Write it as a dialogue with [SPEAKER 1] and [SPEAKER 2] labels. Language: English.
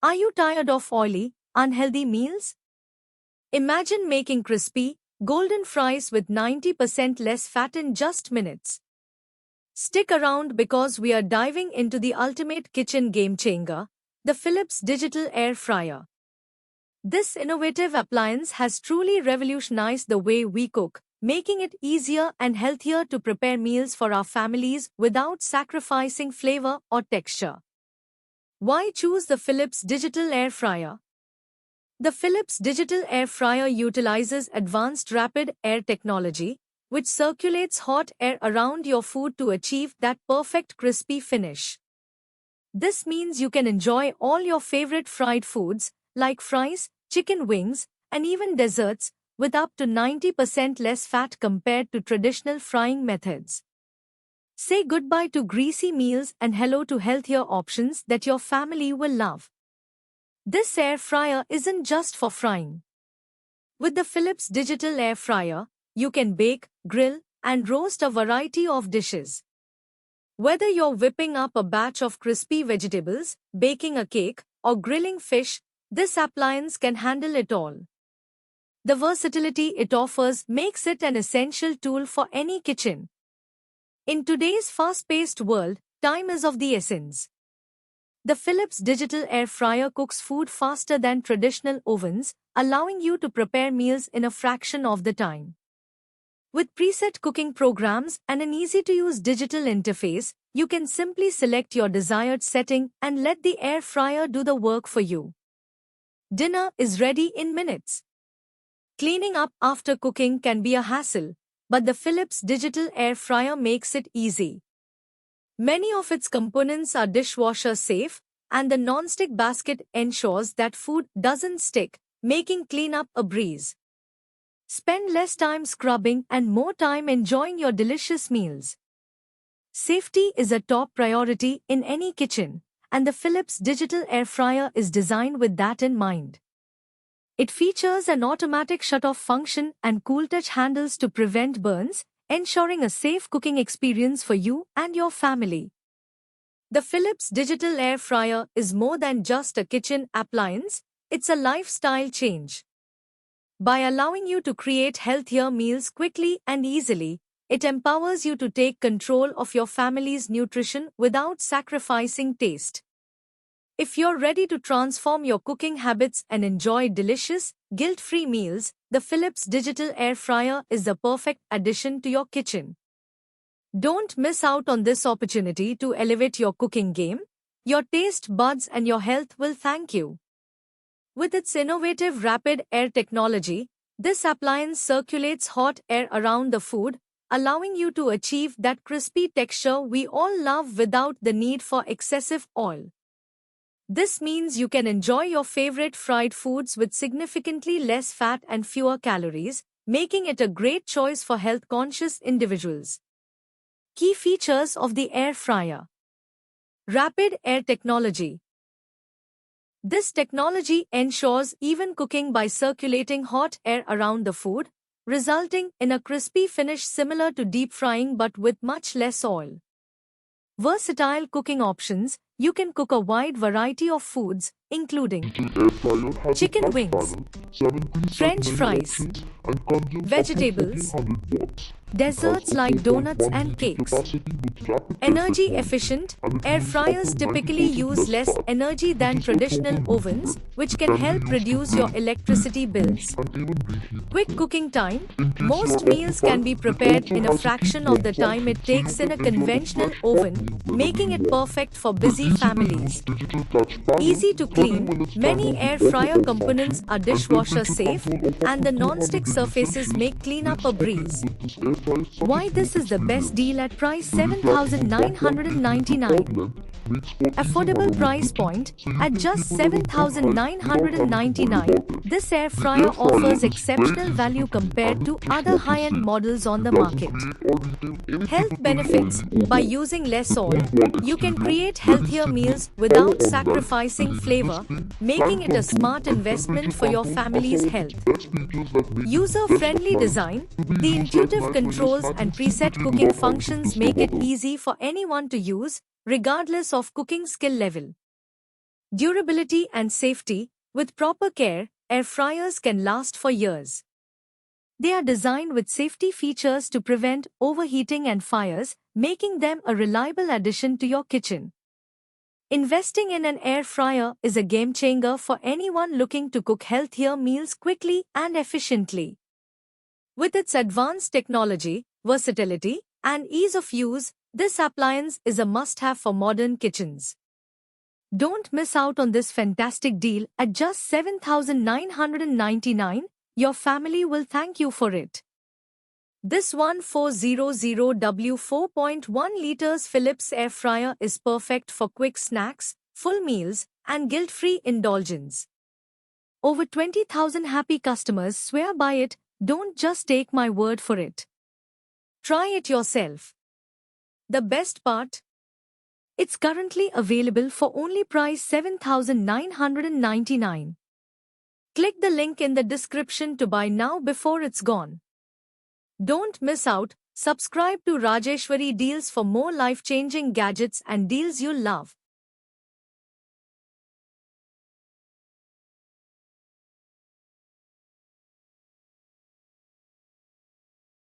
[SPEAKER 1] Are you tired of oily, unhealthy meals? Imagine making crispy, golden fries with 90% less fat in just minutes. Stick around because we are diving into the ultimate kitchen game changer, the Philips Digital Air Fryer. This innovative appliance has truly revolutionized the way we cook, making it easier and healthier to prepare meals for our families without sacrificing flavor or texture. Why choose the Philips Digital Air Fryer? The Philips Digital Air Fryer utilizes advanced rapid air technology, which circulates hot air around your food to achieve that perfect crispy finish. This means you can enjoy all your favorite fried foods, like fries, chicken wings, and even desserts, with up to 90% less fat compared to traditional frying methods. Say goodbye to greasy meals and hello to healthier options that your family will love. This air fryer isn't just for frying. With the Philips Digital Air Fryer, you can bake, grill, and roast a variety of dishes. Whether you're whipping up a batch of crispy vegetables, baking a cake, or grilling fish, this appliance can handle it all. The versatility it offers makes it an essential tool for any kitchen. In today's fast-paced world, time is of the essence. The Philips Digital Air Fryer cooks food faster than traditional ovens, allowing you to prepare meals in a fraction of the time. With preset cooking programs and an easy-to-use digital interface, you can simply select your desired setting and let the air fryer do the work for you. Dinner is ready in minutes. Cleaning up after cooking can be a hassle, but the Philips Digital Air Fryer makes it easy. Many of its components are dishwasher safe, and the non-stick basket ensures that food doesn't stick, making cleanup a breeze. Spend less time scrubbing and more time enjoying your delicious meals. Safety is a top priority in any kitchen, and the Philips Digital Air Fryer is designed with that in mind. It features an automatic shut-off function and cool touch handles to prevent burns, ensuring a safe cooking experience for you and your family. The Philips Digital Air Fryer is more than just a kitchen appliance, it's a lifestyle change. By allowing you to create healthier meals quickly and easily, it empowers you to take control of your family's nutrition without sacrificing taste. If you're ready to transform your cooking habits and enjoy delicious, guilt-free meals, the Philips Digital Air Fryer is the perfect addition to your kitchen. Don't miss out on this opportunity to elevate your cooking game. Your taste buds and your health will thank you. With its innovative rapid air technology, this appliance circulates hot air around the food, allowing you to achieve that crispy texture we all love without the need for excessive oil. This means you can enjoy your favorite fried foods with significantly less fat and fewer calories, making it a great choice for health-conscious individuals. Key features of the air fryer. Rapid air technology. This technology ensures even cooking by circulating hot air around the food, resulting in a crispy finish similar to deep frying but with much less oil. Versatile cooking options. You can cook a wide variety of foods, including chicken wings, French fries, vegetables, desserts like donuts and cakes. Energy efficient. Air fryers typically use less energy than traditional ovens, which can help reduce your electricity bills. Quick cooking time. Most meals can be prepared in a fraction of the time it takes in a conventional oven, making it perfect for busy families. Easy to clean. Many air fryer components are dishwasher safe, and the non-stick surfaces make cleanup a breeze. Why this is the best deal at price $7,999. Affordable price point at just $7,999. This air fryer offers exceptional value compared to other high-end models on the market. Health benefits. By using less oil, you can create healthier meals without sacrificing flavor, making it a smart investment for your family's health. User-friendly design. The intuitive controls and preset cooking functions make it easy for anyone to use, regardless of cooking skill level. Durability and safety. With proper care, air fryers can last for years. They are designed with safety features to prevent overheating and fires, making them a reliable addition to your kitchen. Investing in an air fryer is a game changer for anyone looking to cook healthier meals quickly and efficiently. With its advanced technology, versatility, and ease of use, this appliance is a must-have for modern kitchens. Don't miss out on this fantastic deal at just $7,999. Your family will thank you for it. This 1400W 4.1 liters Philips air fryer is perfect for quick snacks, full meals, and guilt-free indulgence. Over 20,000 happy customers swear by it. Don't just take my word for it. Try it yourself. The best part? It's currently available for only price $7,999. Click the link in the description to buy now before it's gone. Don't miss out. Subscribe to Rajeshwari Deals for more life-changing gadgets and deals you'll love.